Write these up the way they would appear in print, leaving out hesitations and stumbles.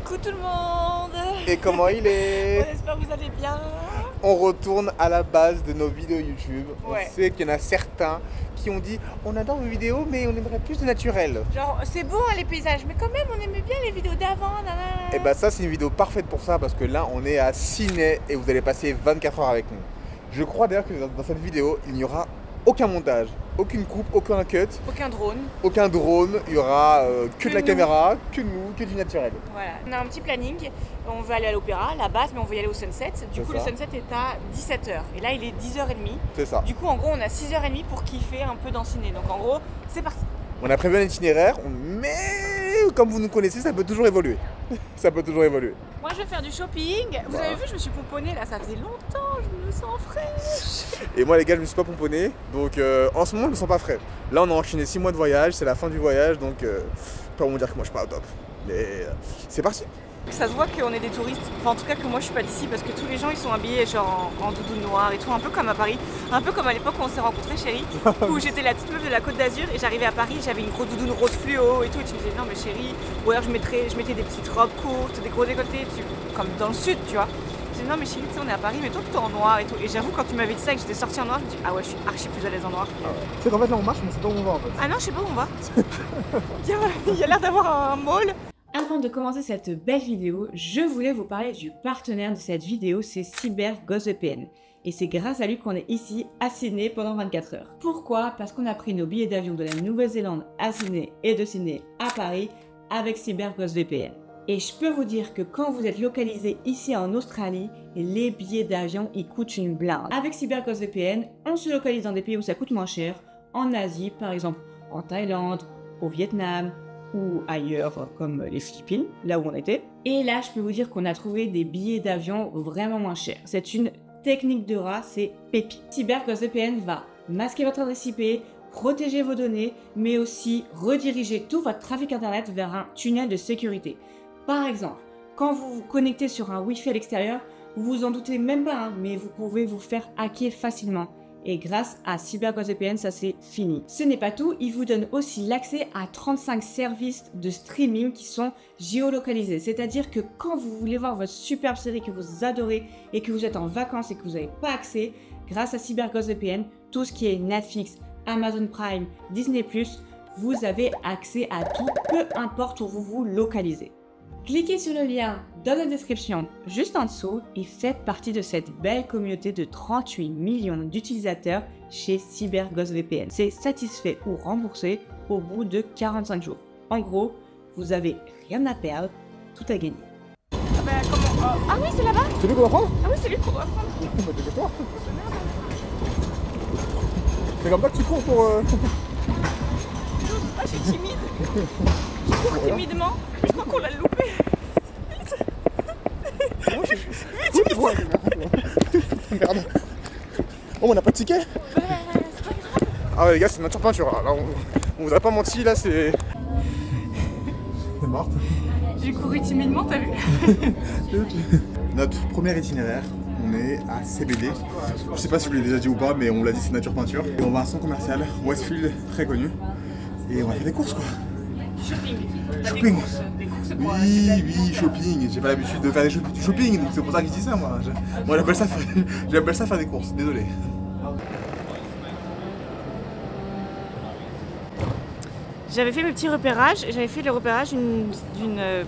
Coucou tout le monde. Et comment il est? On espère que vous allez bien. On retourne à la base de nos vidéos YouTube. Ouais. On sait qu'il y en a certains qui ont dit on adore vos vidéos mais on aimerait plus de naturel. Genre c'est beau hein, les paysages, mais quand même on aimait bien les vidéos d'avant. Et bah ça c'est une vidéo parfaite pour ça parce que là on est à Sydney et vous allez passer 24 heures avec nous. Je crois d'ailleurs que dans cette vidéo il n'y aura aucun montage, aucune coupe, aucun cut, Aucun drone. aucun drone, il y aura que de la nous. caméra, que nous, que du naturel. Voilà. On a un petit planning. On veut aller à l'opéra, la base, mais on veut y aller au sunset. Du coup, ça. le sunset est à 17h. Et là, il est 10h30. C'est ça. Du coup, en gros, on a 6h30 pour kiffer un peu dans Sydney. Donc, en gros, c'est parti. On a prévu un itinéraire, mais comme vous nous connaissez, ça peut toujours évoluer. Ça peut toujours évoluer. Moi, je vais faire du shopping. Vous avez vu, je me suis pomponnée là. Ça faisait longtemps. Je me sens fraîche. Et moi les gars je me suis pas pomponné, donc en ce moment je me sens pas frais. Là on a enchaîné 6 mois de voyage, c'est la fin du voyage, donc pas vous dire que moi je suis pas au top. Mais c'est parti. Ça se voit qu'on est des touristes, enfin en tout cas que moi je suis pas d'ici parce que tous les gens ils sont habillés genre en doudoune noire et tout, un peu comme à Paris, un peu comme à l'époque où on s'est rencontrés chérie, où j'étais la petite meuf de la Côte d'Azur et j'arrivais à Paris, j'avais une grosse doudoune rose fluo et tout, et tu me disais non mais chérie, ou alors je mettais des petites robes courtes, des gros décolletés, comme dans le sud tu vois. Je disais non mais chérie tu sais on est à Paris mais toi plutôt en noir et tout, et j'avoue quand tu m'avais dit ça et que j'étais sortie en noir, je me dis ah ouais je suis archi plus à l'aise en noir. Tu sais qu'en fait là on marche mais c'est pas où on va en fait. Ah non je sais pas où on va. Il y a l'air d'avoir un mall. Avant de commencer cette belle vidéo, je voulais vous parler du partenaire de cette vidéo, c'est CyberGhostVPN. Et c'est grâce à lui qu'on est ici à Sydney pendant 24 heures. Pourquoi? Parce qu'on a pris nos billets d'avion de la Nouvelle-Zélande à Sydney et de Sydney à Paris avec CyberGhostVPN. Et je peux vous dire que quand vous êtes localisé ici en Australie, les billets d'avion ils coûtent une blinde. Avec CyberGhostVPN, on se localise dans des pays où ça coûte moins cher, en Asie par exemple, en Thaïlande, au Vietnam, ou ailleurs comme les Philippines, là où on était. Et là, je peux vous dire qu'on a trouvé des billets d'avion vraiment moins chers. C'est une technique de rat, c'est pépite. CyberGhostVPN va masquer votre adresse IP, protéger vos données, mais aussi rediriger tout votre trafic internet vers un tunnel de sécurité. Par exemple, quand vous vous connectez sur un Wi-Fi à l'extérieur, vous vous en doutez même pas, hein, mais vous pouvez vous faire hacker facilement. Et grâce à CyberGhostVPN, ça c'est fini. Ce n'est pas tout, il vous donne aussi l'accès à 35 services de streaming qui sont géolocalisés. C'est-à-dire que quand vous voulez voir votre superbe série que vous adorez et que vous êtes en vacances et que vous n'avez pas accès, grâce à CyberGhostVPN, tout ce qui est Netflix, Amazon Prime, Disney+, vous avez accès à tout, peu importe où vous vous localisez. Cliquez sur le lien dans la description juste en dessous et faites partie de cette belle communauté de 38 millions d'utilisateurs chez CyberGhostVPN. C'est satisfait ou remboursé au bout de 45 jours. En gros, vous avez rien à perdre, tout à gagner. Ah bah comment Ah oui c'est là-bas. C'est lui qu'on va prendre? Ah oui c'est lui qu'on va prendre. C'est comme ça que tu cours pour... Ah je suis timide. Je cours timidement. Je crois qu'on l'a loupé. Vite. Merde. Oh on n'a pas de ticket? C'est pas grave. Ah ouais les gars c'est nature peinture, là on vous a pas menti là c'est... C'est morte. J'ai couru timidement, t'as vu? Notre premier itinéraire, on est à CBD. Je sais pas si je vous l'ai déjà dit ou pas, mais on l'a dit, c'est nature peinture. Et on va à un centre commercial, Westfield, très connu. Et on va faire des courses quoi. Shopping. Shopping. Des courses quoi. Oui, shopping. J'ai pas l'habitude de faire du shopping, donc c'est pour ça que je dis ça moi. Moi j'appelle ça faire des courses, désolé. J'avais fait mes petits repérages, j'avais fait le repérage d'une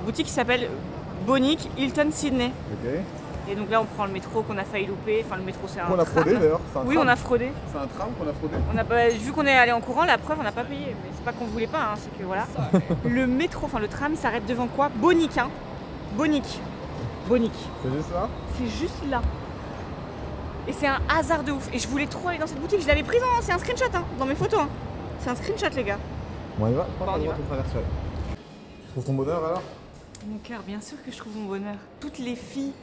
boutique qui s'appelle Bonic Hilton Sydney. Ok. Et donc là on prend le métro qu'on a failli louper, enfin le métro c'est un On a fraudé tram. d'ailleurs. Oui on a fraudé. C'est un tram qu'on a fraudé. On a pas, vu qu'on est allé en courant, la preuve on n'a pas payé. Mais c'est pas qu'on voulait pas, hein, c'est que voilà. Le métro, enfin le tram il s'arrête devant quoi? Bonic hein. Bonic. Bonic. C'est juste ça? C'est juste là. Et c'est un hasard de ouf. Et je voulais trop aller dans cette boutique, je l'avais prise, hein. C'est un screenshot hein, dans mes photos. Hein. C'est un screenshot les gars. Bon, on y va. On y va. Tu trouves ton bonheur alors? Mon cœur, bien sûr que je trouve mon bonheur. Toutes les filles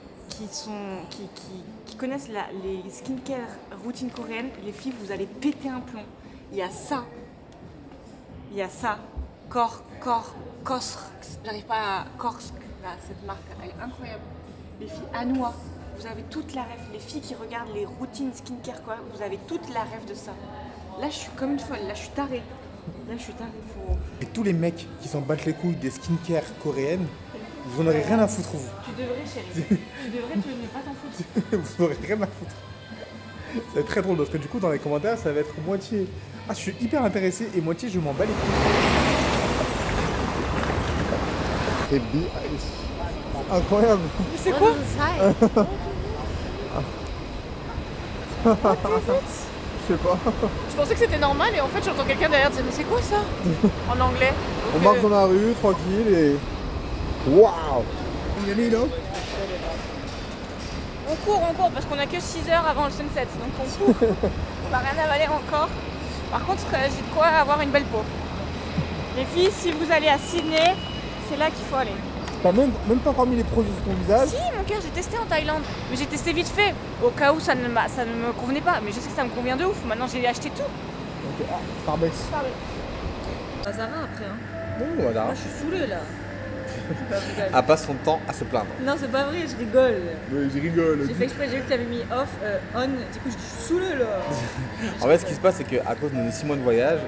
qui connaissent les skincare routines coréennes, les filles, vous allez péter un plomb. Il y a ça. Il y a ça. Korsk. J'arrive pas à Korsk. Là, cette marque, elle est incroyable. Les filles Anoa. Vous avez toute la rêve. Les filles qui regardent les routines skincare, quoi, vous avez toute la rêve de ça. Là, je suis comme une folle. Là, je suis tarée. Faut... Et tous les mecs qui s'en battent les couilles des skincare coréennes, Vous en aurez rien à foutre, vous. Tu devrais, chérie. Tu devrais, tu ne pas t'en foutre. Vous en aurez rien à foutre. Ça va être très drôle parce que du coup, dans les commentaires, ça va être moitié. Ah, je suis hyper intéressé et moitié, je m'en bats les couilles. C'est incroyable. C'est quoi? Je sais pas. Je pensais que c'était normal et en fait j'entends quelqu'un derrière dire mais c'est quoi ça? En anglais. On marche dans la rue, tranquille et... Waouh! On court parce qu'on a que 6 heures avant le sunset, donc on court. On n'a rien avalé encore. Par contre j'ai de quoi avoir une belle peau. Les filles, si vous allez à Sydney, c'est là qu'il faut aller. T'as même pas encore mis les produits sur ton visage? Si, mon cœur, j'ai testé en Thaïlande. Mais j'ai testé vite fait, au cas où ça ne me convenait pas. Mais je sais que ça me convient de ouf. Maintenant, j'ai acheté tout. Ok, ah, Starbucks. Bah, ça va après, hein. Bon, voilà. Moi, je suis saoulée, là. Elle passe son temps à se plaindre. Non, c'est pas vrai, je rigole. Oui, je rigole. J'ai fait exprès, j'ai vu que t'avais mis off, on. Du coup, je suis saoulée, là. En fait, ce qui se passe, c'est qu'à cause de nos 6 mois de voyage,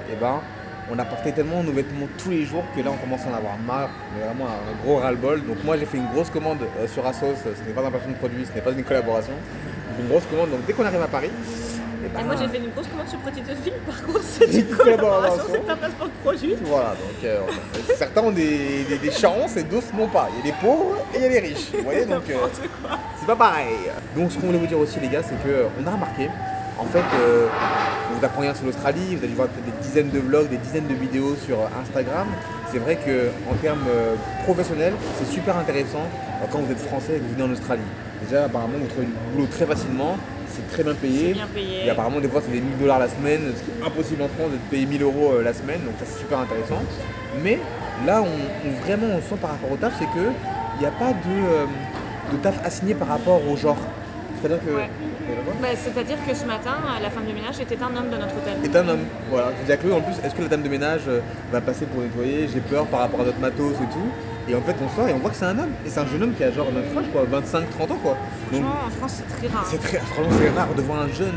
on a porté tellement nos vêtements tous les jours que là on commence à en avoir marre, mais vraiment un gros ras-le-bol. Donc moi j'ai fait une grosse commande sur Asos, ce n'est pas un placement de produit, ce n'est pas une collaboration. J'ai fait une grosse commande, donc dès qu'on arrive à Paris... Et moi j'ai fait une grosse commande sur Petite Ville, par contre c'est une collaboration, c'est un placement de produit. Voilà, donc certains ont des chances et d'autres n'ont pas. Il y a des pauvres et il y a des riches, vous voyez, donc c'est pas pareil. Donc ce qu'on voulait vous dire aussi les gars, c'est qu'on a remarqué, en fait, vous apprenez rien sur l'Australie, vous allez voir peut-être des dizaines de vlogs, des dizaines de vidéos sur Instagram. C'est vrai qu'en termes professionnels, c'est super intéressant quand vous êtes français et que vous venez en Australie. Déjà, apparemment, vous trouvez du boulot très facilement, c'est très bien payé. C'est bien payé. Et apparemment, des fois, c'est des 1000 $ la semaine, ce qui est impossible en France d'être payé 1000 € la semaine, donc ça, c'est super intéressant. Mais là, vraiment, on sent par rapport au taf, c'est qu'il n'y a pas de taf assigné par rapport au genre. C'est-à-dire que... Ouais. C'est-à-dire que ce matin, la femme de ménage était un homme dans notre hôtel. Est un homme, voilà. J'ai dit à Chloé en plus, est-ce que la dame de ménage va passer pour nettoyer? J'ai peur par rapport à notre matos et tout. Et en fait, on sort et on voit que c'est un homme. Et c'est un jeune homme qui a genre notre âge, quoi, 25-30 ans, quoi. Donc, franchement, en France, c'est très rare. Franchement, c'est rare de voir un jeune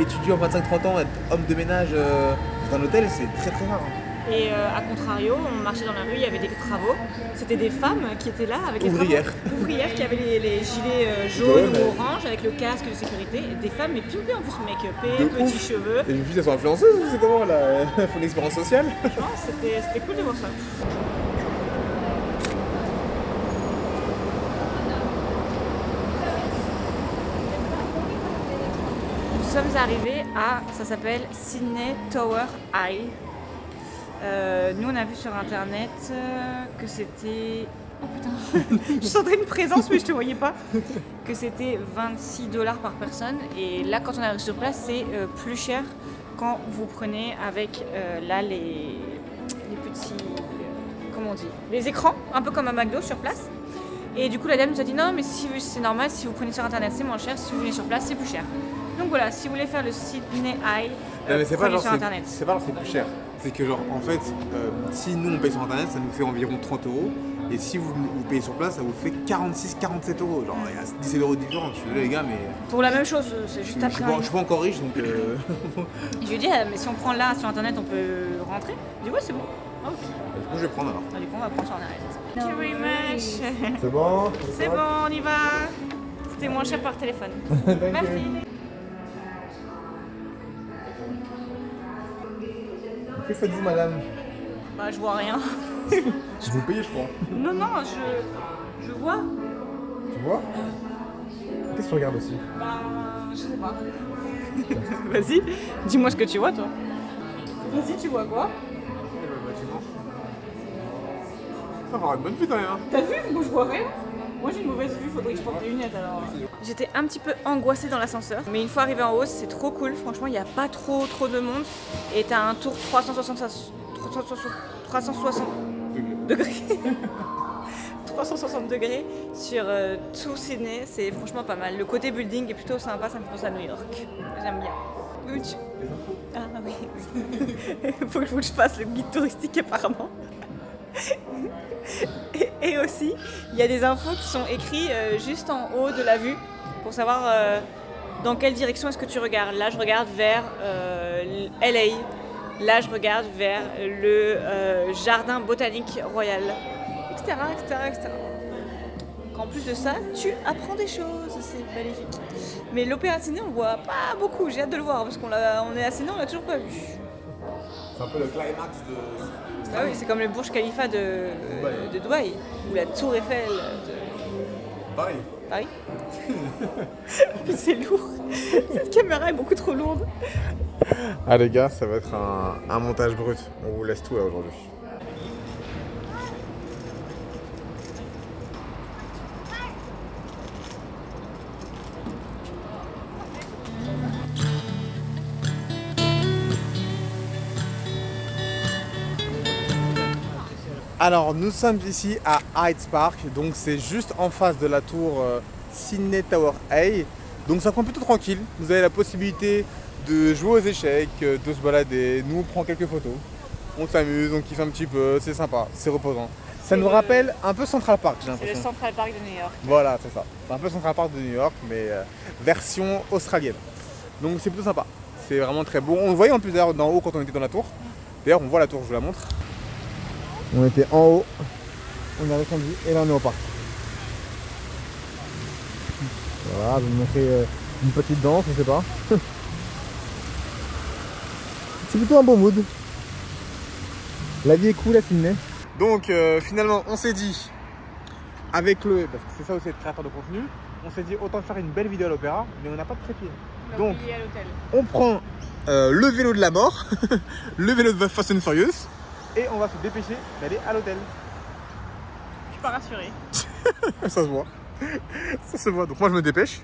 étudiant 25-30 ans être homme de ménage dans un hôtel, c'est très très rare. Et à contrario, on marchait dans la rue, il y avait des travaux. C'était des femmes qui étaient là avec les ouvrières. Ouvrières qui avaient les gilets jaunes ou orange avec le casque de sécurité. Et des femmes, mais pimpées en plus, make-upées, petits cheveux. Et les filles, elles sont influenceuses ou c'est comment là? Elles font une expérience sociale? Franchement, c'était cool de voir ça. Nous sommes arrivés à, ça s'appelle Sydney Tower High. Nous on a vu sur internet que c'était... Oh putain, je sentais une présence mais je te voyais pas. Que c'était 26 $ par personne et là quand on arrive sur place c'est plus cher quand vous prenez avec là les petits... comment on dit? Les écrans, un peu comme un McDo sur place. Et du coup la dame nous a dit non mais si c'est normal, si vous prenez sur internet c'est moins cher, si vous venez sur place c'est plus cher. Donc voilà, si vous voulez faire le Sydney High, prenez sur internet. C'est pas genre c'est plus cher. C'est que genre en fait, si nous on paye sur internet, ça nous fait environ 30 €. Et si vous payez sur place, ça vous fait 46-47 €. Genre il y a 17 € de différence. Je suis désolé les gars, mais... Pour la même chose, c'est juste après. Je suis pas encore riche donc... Je lui ai dit, mais si on prend là sur internet, on peut rentrer? Il dit ouais c'est bon. Ah, ok. Du coup je vais prendre alors. Du coup on va prendre sur internet. Thank you very much. C'est bon? C'est bon, on y va. C'était moins cher par téléphone. Merci. Que faites-vous madame? Bah je vois rien. Je vous paye je crois. Non, je vois. Tu vois? Qu'est-ce que tu regardes aussi? Bah je sais pas. Vas-y, dis-moi ce que tu vois toi. Vas-y, tu vois quoi? Ça va avoir une bonne vue quand même. T'as vu? Moi je vois rien. Moi j'ai une mauvaise vue, faudrait que je porte des lunettes alors. J'étais un petit peu angoissée dans l'ascenseur, mais une fois arrivée en haut, c'est trop cool. Franchement, il n'y a pas trop de monde. Et t'as un tour 360 degrés. 360 degrés sur tout Sydney. C'est franchement pas mal. Le côté building est plutôt sympa, ça me fait penser à New York. J'aime bien. Ah oui. Faut que je fasse le guide touristique apparemment. Et aussi, il y a des infos qui sont écrites juste en haut de la vue pour savoir dans quelle direction est-ce que tu regardes. Là, je regarde vers LA. Là, je regarde vers le jardin botanique royal, etc., etc., etc. en plus de ça, tu apprends des choses, c'est magnifique. Mais l'Opéra de Sydney, on le voit pas beaucoup, j'ai hâte de le voir parce qu'on est à Sydney, on l'a toujours pas vu. C'est un peu le climax de... Ah oui, c'est comme le Burj Khalifa de Dubaï, ou la Tour Eiffel de... Paris. Paris. C'est lourd, cette caméra est beaucoup trop lourde. Ah les gars, ça va être un montage brut, on vous laisse tout là aujourd'hui. Alors nous sommes ici à Hyde Park, donc c'est juste en face de la tour Sydney Tower A. Donc ça prend plutôt tranquille, vous avez la possibilité de jouer aux échecs, de se balader, nous on prend quelques photos, on s'amuse, on kiffe un petit peu, c'est sympa, c'est reposant. Ça nous rappelle un peu Central Park, j'ai l'impression. C'est le Central Park de New York. Voilà, c'est ça. C'est un peu Central Park de New York, mais version australienne. Donc c'est plutôt sympa, c'est vraiment très beau. On le voyait en plus d'ailleurs d'en haut quand on était dans la tour. D'ailleurs on voit la tour, je vous la montre. On était en haut, on est redescendu et là on est au parc. Voilà, je vais vous montrer une petite danse, je sais pas. C'est plutôt un beau mood. La vie est cool à Sydney. Donc finalement on s'est dit, avec le... parce que c'est ça aussi être créateur de contenu, on s'est dit autant faire une belle vidéo à l'opéra, mais on n'a pas de trépied. Donc on prend le vélo de la mort, le vélo de Fast and Furious, et on va se dépêcher d'aller à l'hôtel. Je suis pas rassurée. Ça se voit. Ça se voit. Donc moi je me dépêche.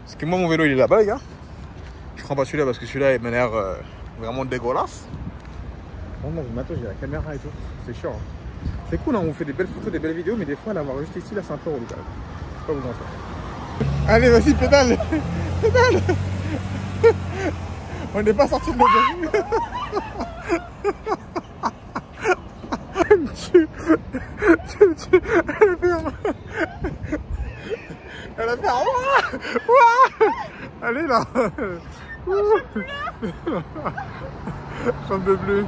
Parce que moi mon vélo il est là-bas les gars. Je prends pas celui-là parce que celui-là il m'a l'air vraiment dégueulasse. Bon, moi je m'attends, j'ai la caméra et tout. C'est chiant. Hein. C'est cool, hein, on fait des belles photos, des belles vidéos, mais des fois l'avoir juste ici là c'est un peu relou quand même. Je peux pas vous mentir. Allez vas-y pédale. Pédale. On n'est pas sorti de l'auberge. Elle a fait ouah. Allez là. J'en peux plus.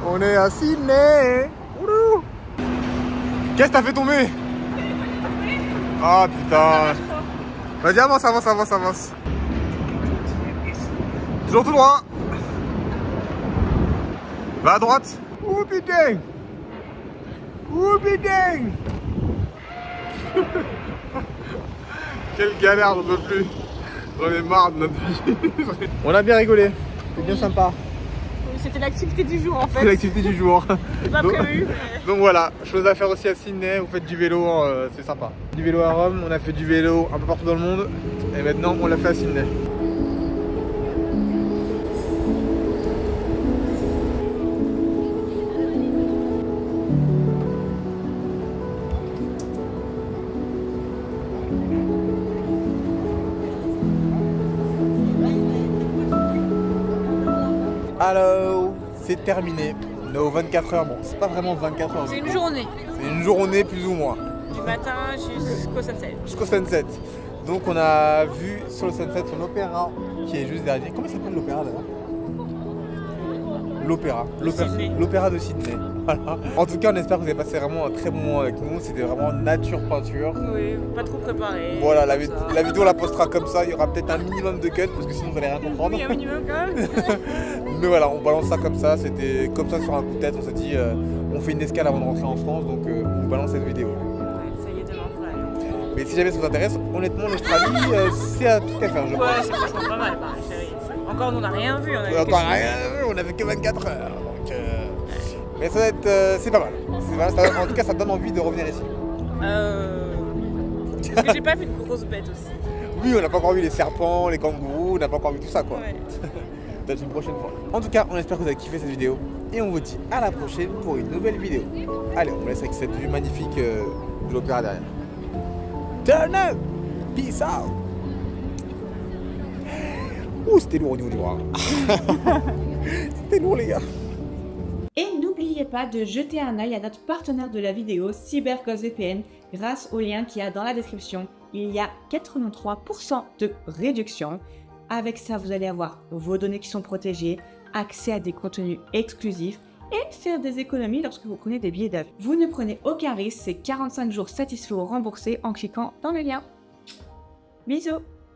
On est à Sydney. Qu'est-ce que t'as fait tomber? Ah putain. Vas-y avance, avance, avance, avance. Toujours tout droit. Va à droite. Whoopie dang. Whoopie dang. Quelle galère, j'en peux plus. J'en ai marre de notre vie. On a bien rigolé, c'était bien sympa. C'était l'activité du jour en fait. C'est l'activité du jour. C'est pas prévu. Mais... Donc voilà, chose à faire aussi à Sydney, vous faites du vélo, c'est sympa. Du vélo à Rome, on a fait du vélo un peu partout dans le monde. Et maintenant on l'a fait à Sydney. Alors, c'est terminé. On est aux 24 heures. Bon, c'est pas vraiment 24 heures. C'est une journée. C'est une journée plus ou moins. Du matin jusqu'au sunset. Jusqu'au sunset. Donc on a vu sur le sunset son opéra qui est juste derrière. Comment il s'appelle l'opéra d'ailleurs? L'opéra. L'opéra de Sydney. Voilà. En tout cas, on espère que vous avez passé vraiment un très bon moment avec nous. C'était vraiment nature peinture. Oui, pas trop préparé. Voilà, la vidéo on la postera comme ça. Il y aura peut-être un minimum de cut parce que sinon vous allez rien comprendre. Oui, un minimum quand même. Mais voilà, on balance ça comme ça. C'était comme ça sur un coup de tête. On s'est dit, on fait une escale avant de rentrer en France, donc on balance cette vidéo. Ouais, ça y est, demain on fera. Mais si jamais ça vous intéresse, honnêtement, l'Australie, c'est à tout à faire, je pense. Ouais, c'est franchement pas mal, pareil, chérie. Encore, nous, on n'a rien vu. On avait que 24 heures. Donc, mais ça va être. C'est pas mal. En tout cas, ça donne envie de revenir ici. Parce que j'ai pas vu de grosses bêtes aussi. Oui, on n'a pas encore vu les serpents, les kangourous, on n'a pas encore vu tout ça, quoi. Ouais. Peut-être une prochaine fois. En tout cas, on espère que vous avez kiffé cette vidéo. Et on vous dit à la prochaine pour une nouvelle vidéo. Allez, on vous laisse avec cette vue magnifique de l'opéra derrière. Turn up! Peace out! Ouh, c'était lourd au niveau du bras. C'était lourd, les gars. Et n'oubliez pas de jeter un œil à notre partenaire de la vidéo, CyberGhostVPN, grâce au lien qu'il y a dans la description. Il y a 83% de réduction. Avec ça, vous allez avoir vos données qui sont protégées, accès à des contenus exclusifs et faire des économies lorsque vous prenez des billets d'avion. Vous ne prenez aucun risque, c'est 45 jours satisfaits ou remboursés en cliquant dans le lien. Bisous!